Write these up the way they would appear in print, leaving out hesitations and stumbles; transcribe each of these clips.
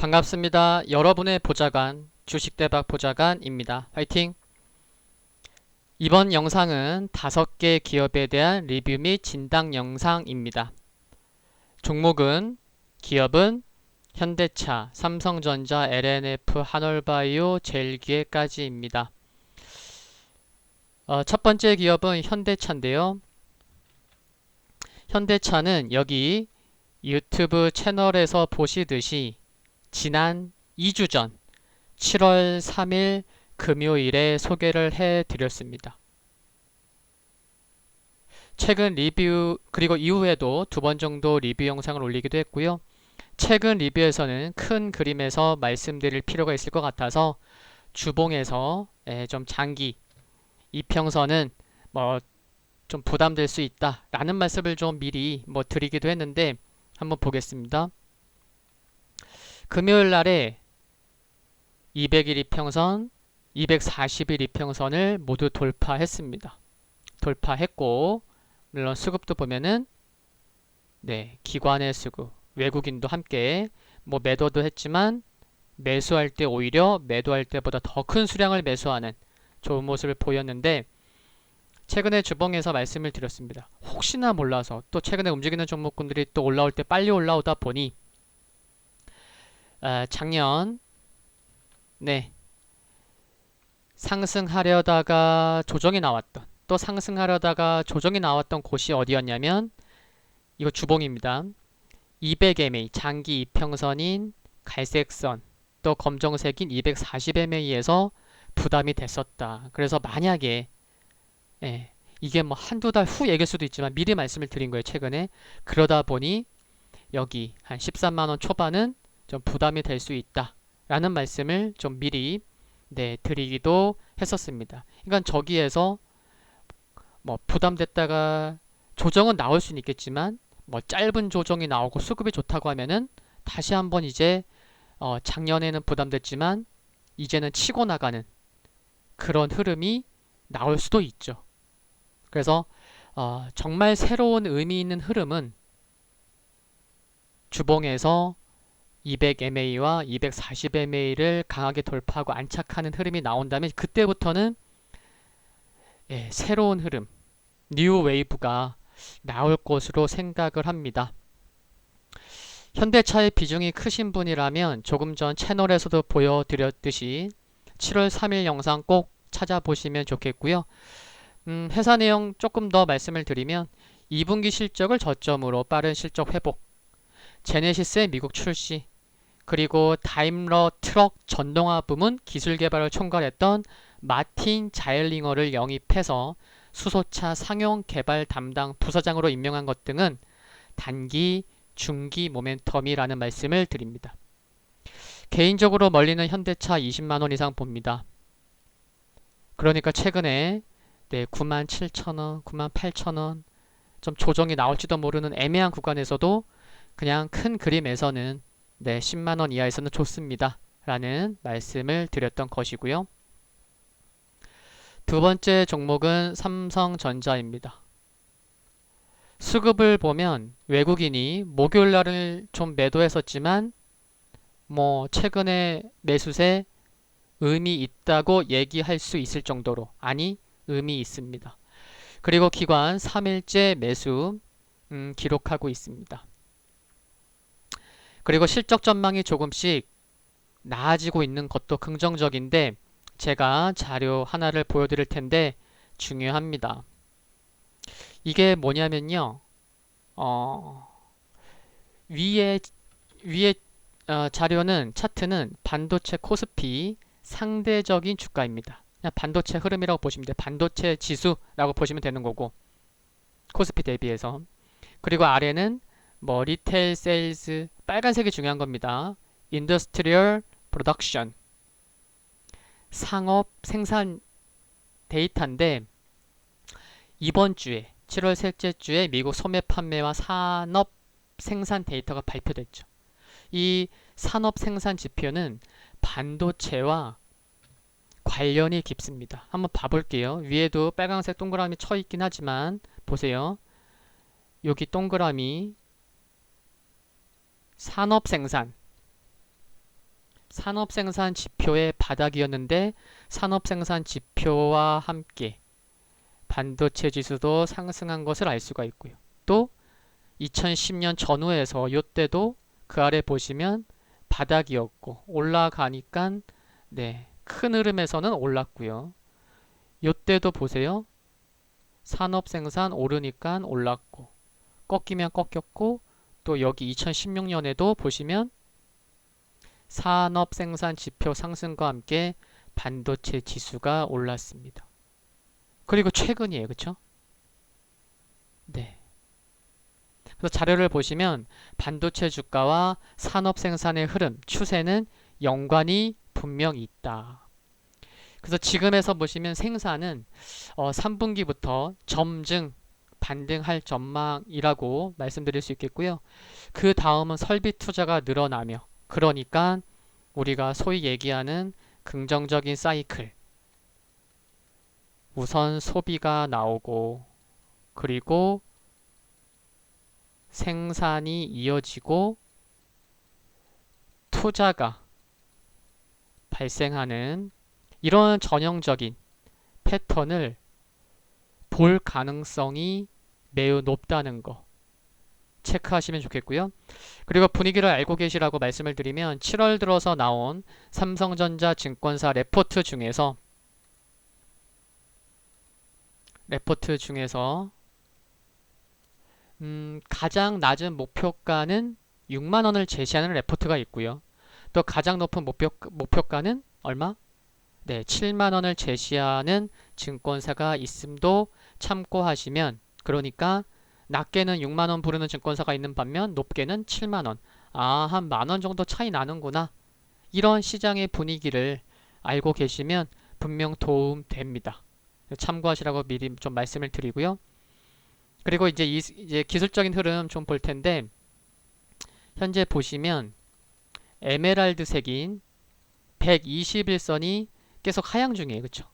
반갑습니다. 여러분의 보좌관, 주식대박 보좌관입니다. 화이팅! 이번 영상은 5개 기업에 대한 리뷰 및 진단 영상입니다. 종목은 기업은 현대차, 삼성전자, LNF, 한올바이오, 젤기회까지입니다. 첫 번째 기업은 현대차인데요. 현대차는 여기 유튜브 채널에서 보시듯이 지난 2주 전 7월 3일 금요일에 소개를 해드렸습니다. 최근 리뷰 그리고 이후에도 2번 정도 리뷰 영상을 올리기도 했고요. 최근 리뷰에서는 큰 그림에서 말씀드릴 필요가 있을 것 같아서 주봉에서 좀 장기 이평선은 좀 부담될 수 있다 라는 말씀을 좀 미리 드리기도 했는데 한번 보겠습니다. 금요일 날에 200일 이평선, 240일 이평선을 모두 돌파했습니다. 돌파했고 물론 수급도 보면은 기관의 수급, 외국인도 함께 매도도 했지만 매수할 때 오히려 매도할 때보다 더 큰 수량을 매수하는 좋은 모습을 보였는데 최근에 주봉에서 말씀을 드렸습니다. 혹시나 몰라서 또 최근에 움직이는 종목군들이 또 올라올 때 빨리 올라오다 보니 작년 상승하려다가 조정이 나왔던 또 상승하려다가 조정이 나왔던 곳이 어디였냐면 이거 주봉입니다. 200MA 장기 이평선인 갈색선 또 검정색인 240MA에서 부담이 됐었다. 그래서 만약에 이게 한두 달 후 얘기일 수도 있지만 미리 말씀을 드린 거예요. 최근에 그러다 보니 여기 한 13만원 초반은 좀 부담이 될 수 있다 라는 말씀을 좀 미리 드리기도 했었습니다. 그러니까 저기에서 부담됐다가 조정은 나올 수는 있겠지만 짧은 조정이 나오고 수급이 좋다고 하면은 다시 한번 이제 작년에는 부담됐지만 이제는 치고 나가는 그런 흐름이 나올 수도 있죠. 그래서 정말 새로운 의미 있는 흐름은 주봉에서 200MA와 240MA를 강하게 돌파하고 안착하는 흐름이 나온다면 그때부터는 새로운 흐름, 뉴 웨이브가 나올 것으로 생각을 합니다. 현대차의 비중이 크신 분이라면 조금 전 채널에서도 보여드렸듯이 7월 3일 영상 꼭 찾아보시면 좋겠고요. 회사 내용 조금 더 말씀을 드리면 2분기 실적을 저점으로 빠른 실적 회복, 제네시스의 미국 출시, 그리고 다임러 트럭 전동화 부문 기술 개발을 총괄했던 마틴 자일링어를 영입해서 수소차 상용 개발 담당 부서장으로 임명한 것 등은 단기, 중기 모멘텀이라는 말씀을 드립니다. 개인적으로 멀리는 현대차 20만원 이상 봅니다. 그러니까 최근에 97,000원, 98,000원 좀 조정이 나올지도 모르는 애매한 구간에서도 그냥 큰 그림에서는 10만원 이하에서는 좋습니다 라는 말씀을 드렸던 것이고요. 두 번째 종목은 삼성전자입니다. 수급을 보면 외국인이 목요일날을 좀 매도했었지만 최근에 매수세 의미 있다고 얘기할 수 있을 정도로 의미 있습니다. 그리고 기관 3일째 매수 기록하고 있습니다. 그리고 실적 전망이 조금씩 나아지고 있는 것도 긍정적인데 제가 자료 하나를 보여드릴 텐데 중요합니다. 이게 뭐냐면요. 위에 자료는 차트는 반도체 코스피 상대적인 주가입니다. 그냥 반도체 흐름이라고 보시면 돼요. 반도체 지수라고 보시면 되는 거고 코스피 대비해서. 그리고 아래는 리테일 세일즈 빨간색이 중요한 겁니다. 인더스트리얼 프로덕션 상업 생산 데이터인데 이번 주에 7월 셋째 주에 미국 소매 판매와 산업 생산 데이터가 발표됐죠. 이 산업 생산 지표는 반도체와 관련이 깊습니다. 한번 봐볼게요. 위에도 빨간색 동그라미 쳐 있긴 하지만 보세요. 여기 동그라미 산업 생산 산업생산 지표의 바닥이었는데 산업생산 지표와 함께 반도체 지수도 상승한 것을 알 수가 있고요. 또 2010년 전후에서 이때도 그 아래 보시면 바닥이었고 올라가니까 네, 큰 흐름에서는 올랐고요. 이때도 보세요. 산업생산 오르니까 올랐고 꺾이면 꺾였고 또 여기 2016년에도 보시면 산업생산 지표 상승과 함께 반도체 지수가 올랐습니다. 그리고 최근이에요. 그쵸? 네. 그래서 자료를 보시면 반도체 주가와 산업생산의 흐름, 추세는 연관이 분명히 있다. 그래서 지금에서 보시면 생산은 3분기부터 점증, 반등할 전망이라고 말씀드릴 수 있겠고요. 그 다음은 설비 투자가 늘어나며 그러니까 우리가 소위 얘기하는 긍정적인 사이클 우선 소비가 나오고 그리고 생산이 이어지고 투자가 발생하는 이런 전형적인 패턴을 볼 가능성이 매우 높다는 거 체크하시면 좋겠고요. 그리고 분위기를 알고 계시라고 말씀을 드리면 7월 들어서 나온 삼성전자 증권사 레포트 중에서 가장 낮은 목표가는 6만 원을 제시하는 레포트가 있고요. 또 가장 높은 목표가는 얼마? 네, 7만 원을 제시하는 증권사가 있음도 참고하시면 그러니까 낮게는 6만 원 부르는 증권사가 있는 반면 높게는 7만 원. 아, 한 만 원 정도 차이 나는구나. 이런 시장의 분위기를 알고 계시면 분명 도움됩니다. 참고하시라고 미리 좀 말씀을 드리고요. 그리고 이제 기술적인 흐름 좀 볼 텐데 현재 보시면 에메랄드 색인 121선이 계속 하향 중이에요. 그쵸?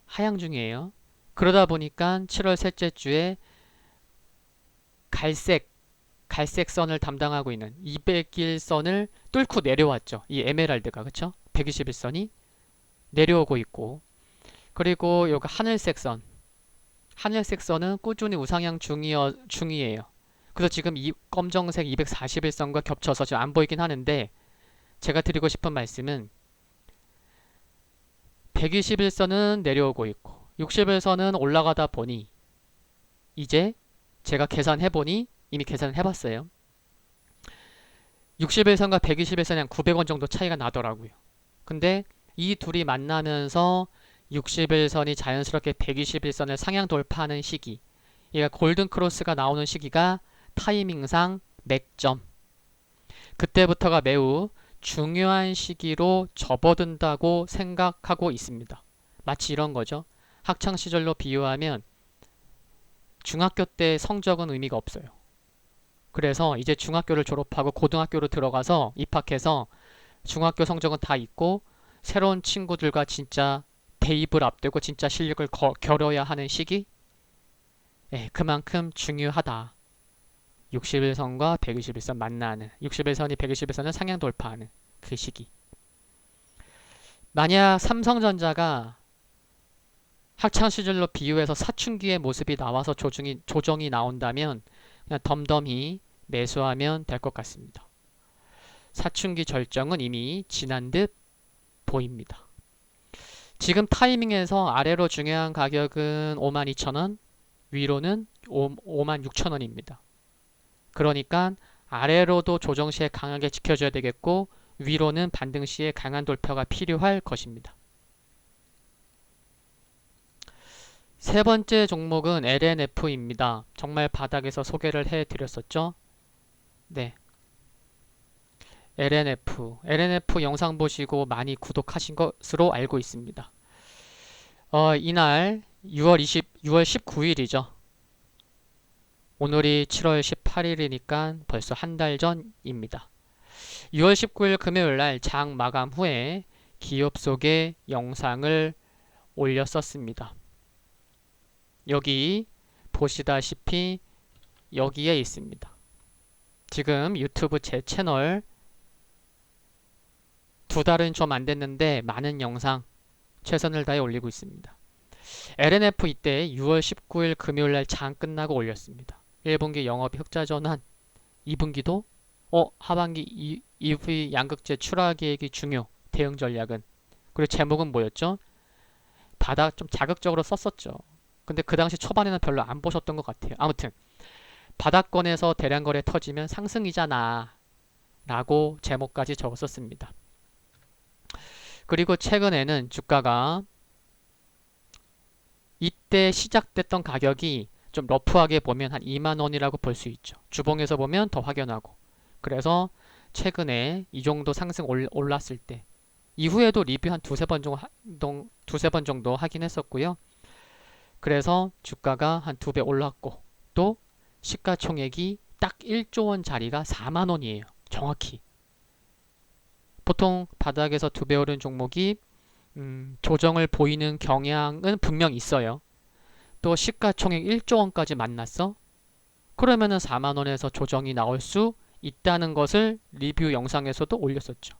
하향 중이에요. 그러다 보니까 7월 셋째 주에 갈색 선을 담당하고 있는 200일선을 뚫고 내려왔죠. 이 에메랄드가 그쵸? 121선이 내려오고 있고 그리고 여기 하늘색 선은 꾸준히 우상향 중이에요. 그래서 지금 이 검정색 241선과 겹쳐서 지금 안 보이긴 하는데 제가 드리고 싶은 말씀은 121선은 내려오고 있고 60일선은 올라가다 보니 이제 제가 계산해보니 이미 계산을 해봤어요. 60일선과 121선이 한 900원 정도 차이가 나더라고요. 근데 이 둘이 만나면서 60일선이 자연스럽게 121선을 상향 돌파하는 시기 얘가 골든 크로스가 나오는 시기가 타이밍상 맥점 그때부터가 매우 중요한 시기로 접어든다고 생각하고 있습니다. 마치 이런 거죠. 학창시절로 비유하면 중학교 때 성적은 의미가 없어요. 그래서 이제 중학교를 졸업하고 고등학교로 들어가서 입학해서 중학교 성적은 다 있고 새로운 친구들과 진짜 대입을 앞두고 진짜 실력을 겨뤄야 하는 시기? 그만큼 중요하다. 60일선과 121선 만나는 60일선이 121선을 상향 돌파하는 그 시기. 만약 삼성전자가 학창시절로 비유해서 사춘기의 모습이 나와서 조정이 나온다면 그냥 덤덤히 매수하면 될 것 같습니다. 사춘기 절정은 이미 지난 듯 보입니다. 지금 타이밍에서 아래로 중요한 가격은 52,000원, 위로는 56,000원입니다. 그러니까 아래로도 조정 시에 강하게 지켜줘야 되겠고 위로는 반등 시에 강한 돌파가 필요할 것입니다. 세 번째 종목은 LNF입니다. 정말 바닥에서 소개를 해드렸었죠. 네, LNF 영상 보시고 많이 구독하신 것으로 알고 있습니다. 이날 6월 19일이죠. 오늘이 7월 18일이니까 벌써 한 달 전입니다. 6월 19일 금요일날 장 마감 후에 기업 소개 영상을 올렸었습니다. 여기 보시다시피 여기에 있습니다. 지금 유튜브 제 채널 2달은 좀 안 됐는데 많은 영상 최선을 다해 올리고 있습니다. LNF 이때 6월 19일 금요일날 장 끝나고 올렸습니다. 1분기 영업이 흑자 전환, 2분기도 하반기 EV 양극재 출하 계획이 중요, 대응 전략은. 그리고 제목은 뭐였죠? 바닥 좀 자극적으로 썼었죠. 근데 그 당시 초반에는 별로 안 보셨던 것 같아요. 아무튼 바닥권에서 대량 거래 터지면 상승이잖아 라고 제목까지 적었었습니다. 그리고 최근에는 주가가 이때 시작됐던 가격이 좀 러프하게 보면 한 2만원이라고 볼 수 있죠. 주봉에서 보면 더 확연하고. 그래서 최근에 이 정도 상승 올랐을 때 이후에도 리뷰 한 두세 번 정도 하긴 했었고요. 그래서 주가가 한 2배 올랐고 또 시가총액이 딱 1조 원 자리가 4만 원이에요. 정확히. 보통 바닥에서 2배 오른 종목이 조정을 보이는 경향은 분명 있어요. 또 시가총액 1조 원까지 만났어? 그러면은 4만 원에서 조정이 나올 수 있다는 것을 리뷰 영상에서도 올렸었죠.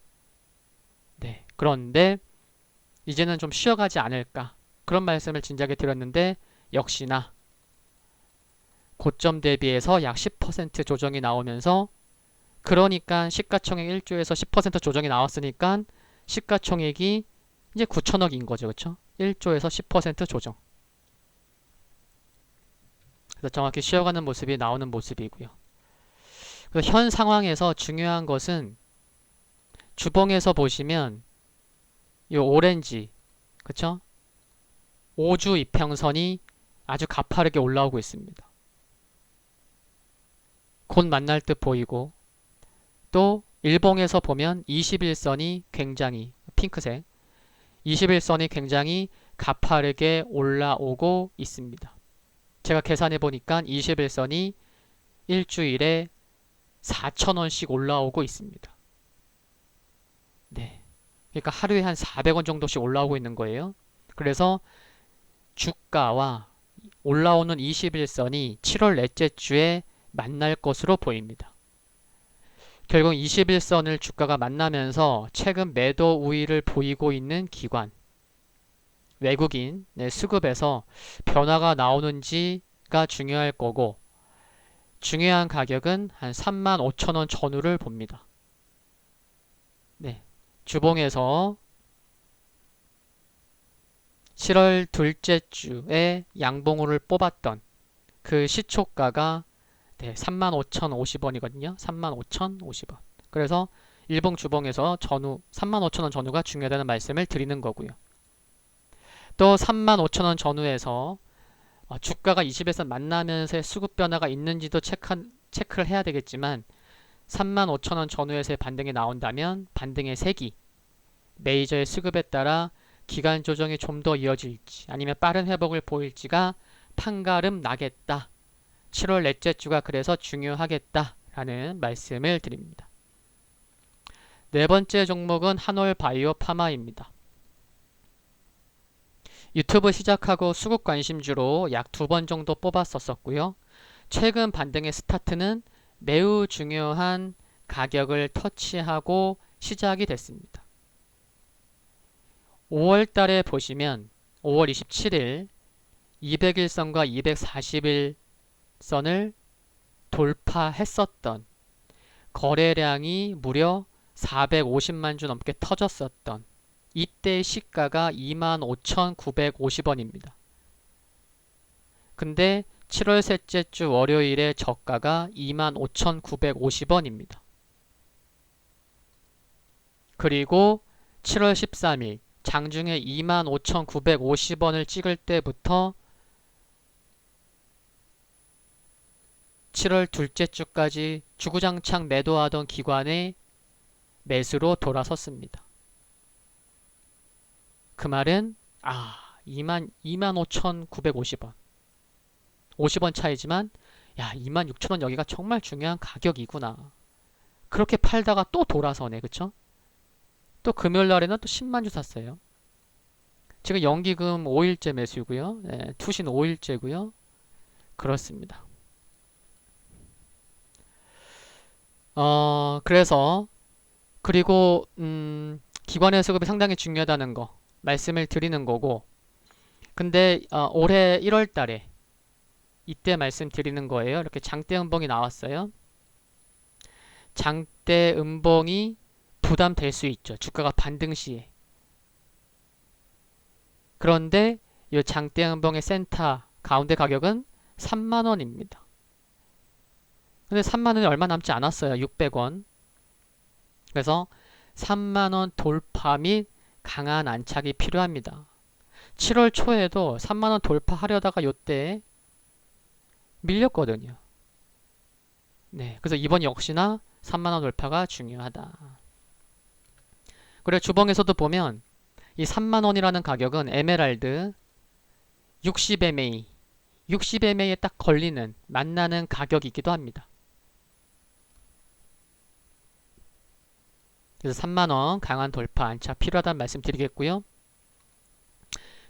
네. 그런데 이제는 좀 쉬어가지 않을까 그런 말씀을 진작에 드렸는데 역시나 고점 대비해서 약 10% 조정이 나오면서 그러니까 시가총액 1조에서 10% 조정이 나왔으니까 시가총액이 이제 9천억인 거죠. 그렇죠? 1조에서 10% 조정. 그래서 정확히 쉬어가는 모습이 나오는 모습이고요. 그래서 현 상황에서 중요한 것은 주봉에서 보시면 이 오렌지, 그쵸? 5주 이평선이 아주 가파르게 올라오고 있습니다. 곧 만날 듯 보이고 또 일봉에서 보면 21선이 굉장히 핑크색 21선이 굉장히 가파르게 올라오고 있습니다. 제가 계산해 보니까 21선이 일주일에 4,000원씩 올라오고 있습니다. 네. 그러니까 하루에 한 400원 정도씩 올라오고 있는 거예요. 그래서 주가와 올라오는 21선이 7월 넷째 주에 만날 것으로 보입니다. 결국 21선을 주가가 만나면서 최근 매도 우위를 보이고 있는 기관, 외국인 수급에서 변화가 나오는지가 중요할 거고 중요한 가격은 한 35,000원 전후를 봅니다. 네, 주봉에서 7월 둘째 주에 양봉우를 뽑았던 그 시초가가 35,050원이거든요. 35,050원. 그래서 일봉 주봉에서 전후 35,000원 전후가 중요하다는 말씀을 드리는 거고요. 또 35,000원 전후에서 주가가 21선 만나면서의 수급 변화가 있는지도 체크를 해야 되겠지만 35,000원 전후에서의 반등이 나온다면 반등의 세기, 메이저의 수급에 따라 기간 조정이 좀 더 이어질지 아니면 빠른 회복을 보일지가 판가름 나겠다. 7월 넷째 주가 그래서 중요하겠다라는 말씀을 드립니다. 네 번째 종목은 한올바이오 파마입니다. 유튜브 시작하고 수급 관심주로 약 2번 정도 뽑았었고요. 최근 반등의 스타트는 매우 중요한 가격을 터치하고 시작이 됐습니다. 5월 달에 보시면 5월 27일 200일선과 240일선을 돌파했었던 거래량이 무려 450만 주 넘게 터졌었던 이때 시가가 25,950원입니다. 근데 7월 셋째 주 월요일에 저가가 25,950원입니다. 그리고 7월 13일 장중에 25,950원을 찍을 때부터 7월 둘째 주까지 주구장창 매도하던 기관의 매수로 돌아섰습니다. 그 말은 25,950원 50원 차이지만 26,000원 여기가 정말 중요한 가격이구나. 그렇게 팔다가 또 돌아서네. 그쵸? 또 금요일날에는 또 10만 주 샀어요. 지금 연기금 5일째 매수고요. 투신 5일째고요. 그렇습니다. 그래서 그리고 기관의 수급이 상당히 중요하다는 거 말씀을 드리는 거고, 근데 올해 1월 달에 이때 말씀드리는 거예요. 이렇게 장대 음봉이 나왔어요. 장대 음봉이 부담될 수 있죠. 주가가 반등 시에. 그런데 이 장대 음봉의 센터 가운데 가격은 3만원입니다. 근데 3만원이 얼마 남지 않았어요. 600원. 그래서 3만원 돌파 및 강한 안착이 필요합니다. 7월 초에도 3만원 돌파하려다가 요때 밀렸거든요. 네, 그래서 이번 역시나 3만원 돌파가 중요하다. 그리고 주봉에서도 보면 이 3만원이라는 가격은 에메랄드 60MA 60MA에 딱 걸리는 만나는 가격이기도 합니다. 그래서 3만원 강한 돌파 안착 필요하다는 말씀 드리겠고요.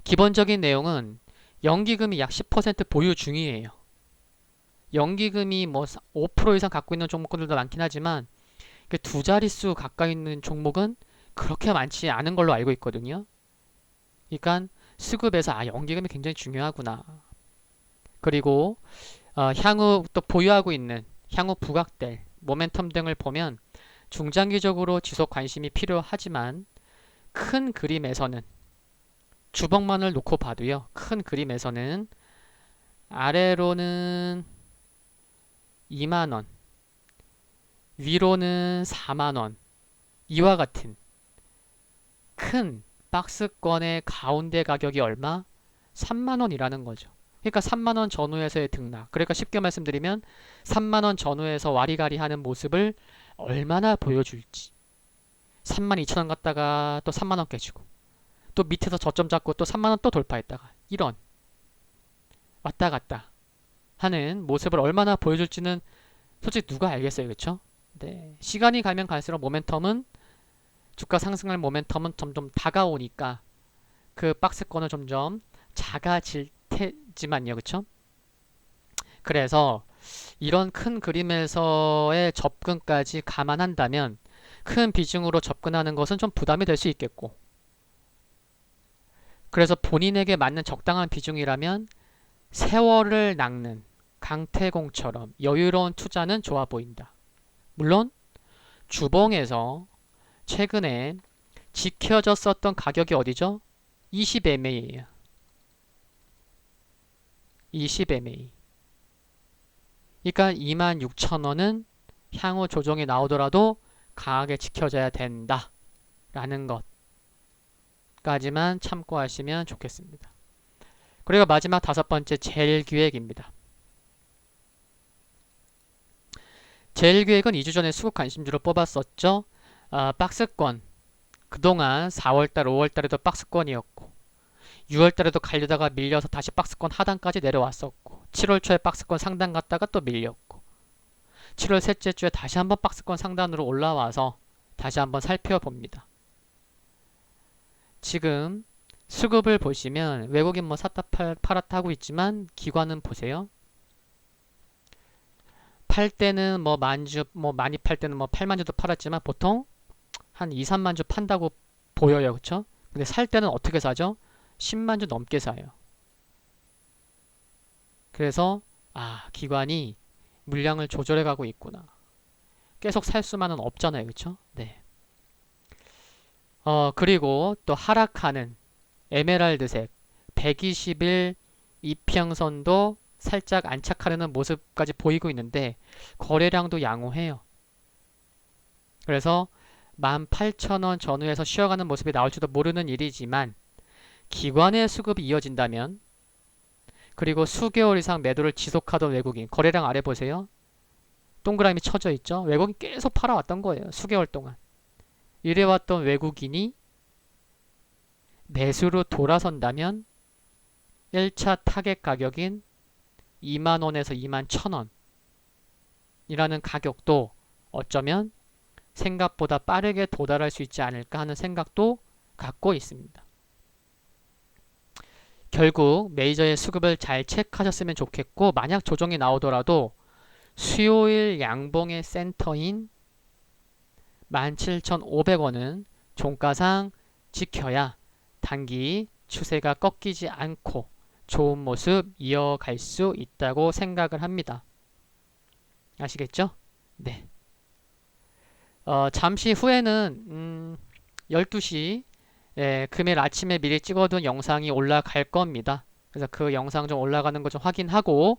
기본적인 내용은 연기금이 약 10% 보유 중이에요. 연기금이 뭐 5% 이상 갖고 있는 종목들도 많긴 하지만 두 자릿수 가까이 있는 종목은 그렇게 많지 않은 걸로 알고 있거든요. 그러니까 수급에서 연기금이 굉장히 중요하구나. 그리고 향후 또 보유하고 있는 향후 부각될 모멘텀 등을 보면 중장기적으로 지속 관심이 필요하지만 큰 그림에서는 주봉만을 놓고 봐도요. 큰 그림에서는 아래로는 2만원, 위로는 4만원, 이와 같은 큰 박스권의 가운데 가격이 얼마? 3만원이라는 거죠. 그러니까 3만원 전후에서의 등락. 그러니까 쉽게 말씀드리면 3만원 전후에서 와리가리 하는 모습을 얼마나 보여줄지. 32,000원 갔다가 또 3만원 깨지고 또 밑에서 저점 잡고 또 3만원 또 돌파했다가 이런 왔다 갔다 하는 모습을 얼마나 보여줄지는 솔직히 누가 알겠어요. 그쵸? 네. 시간이 가면 갈수록 모멘텀은 주가 상승할 모멘텀은 점점 다가오니까 그 박스권은 점점 작아질 테지만요. 그쵸? 그래서 이런 큰 그림에서의 접근까지 감안한다면 큰 비중으로 접근하는 것은 좀 부담이 될 수 있겠고, 그래서 본인에게 맞는 적당한 비중이라면 세월을 낚는 강태공처럼 여유로운 투자는 좋아 보인다. 물론 주봉에서 최근에 지켜졌었던 가격이 어디죠? 20MA예요. 20MA. 그러니까 26,000원은 향후 조정이 나오더라도 강하게 지켜져야 된다 라는 것까지만 참고하시면 좋겠습니다. 그리고 마지막 5번째 젤기획입니다. 젤기획은 2주 전에 수급 관심주로 뽑았었죠. 박스권 그동안 4월달 5월달에도 박스권이었고 6월달에도 갈려다가 밀려서 다시 박스권 하단까지 내려왔었고 7월 초에 박스권 상단 갔다가 또 밀렸고 7월 셋째 주에 다시 한번 박스권 상단으로 올라와서 다시 한번 살펴봅니다. 지금 수급을 보시면 외국인 뭐 샀다 팔았다 하고 있지만 기관은 보세요. 팔 때는 뭐 만주 많이 팔 때는 뭐 8만주도 팔았지만 보통 한 2, 3만주 판다고 보여요. 그쵸? 근데 살 때는 어떻게 사죠? 10만주 넘게 사요. 그래서 기관이 물량을 조절해 가고 있구나. 계속 살 수만은 없잖아요. 그쵸? 네. 그리고 또 하락하는 에메랄드색 120일 이평선도 살짝 안착하려는 모습까지 보이고 있는데 거래량도 양호해요. 그래서 18,000원 전후에서 쉬어가는 모습이 나올지도 모르는 일이지만 기관의 수급이 이어진다면, 그리고 수개월 이상 매도를 지속하던 외국인, 거래량 아래 보세요. 동그라미 쳐져 있죠. 외국인 계속 팔아왔던 거예요. 수개월 동안. 이래왔던 외국인이 매수로 돌아선다면 1차 타겟 가격인 2만원에서 21,000원 이라는 가격도 어쩌면 생각보다 빠르게 도달할 수 있지 않을까 하는 생각도 갖고 있습니다. 결국 메이저의 수급을 잘 체크하셨으면 좋겠고, 만약 조정이 나오더라도 수요일 양봉의 센터인 17,500원은 종가상 지켜야 단기 추세가 꺾이지 않고 좋은 모습 이어갈 수 있다고 생각을 합니다. 아시겠죠? 네. 잠시 후에는 12시 금요일 아침에 미리 찍어둔 영상이 올라갈 겁니다. 그래서 그 영상 좀 올라가는 거 좀 확인하고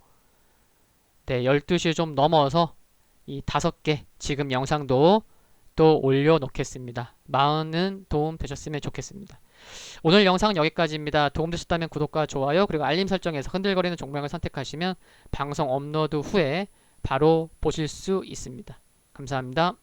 네, 12시 좀 넘어서 이 5개 지금 영상도 또 올려놓겠습니다. 많은 도움 되셨으면 좋겠습니다. 오늘 영상은 여기까지입니다. 도움 되셨다면 구독과 좋아요 그리고 알림 설정에서 흔들거리는 종목을 선택하시면 방송 업로드 후에 바로 보실 수 있습니다. 감사합니다.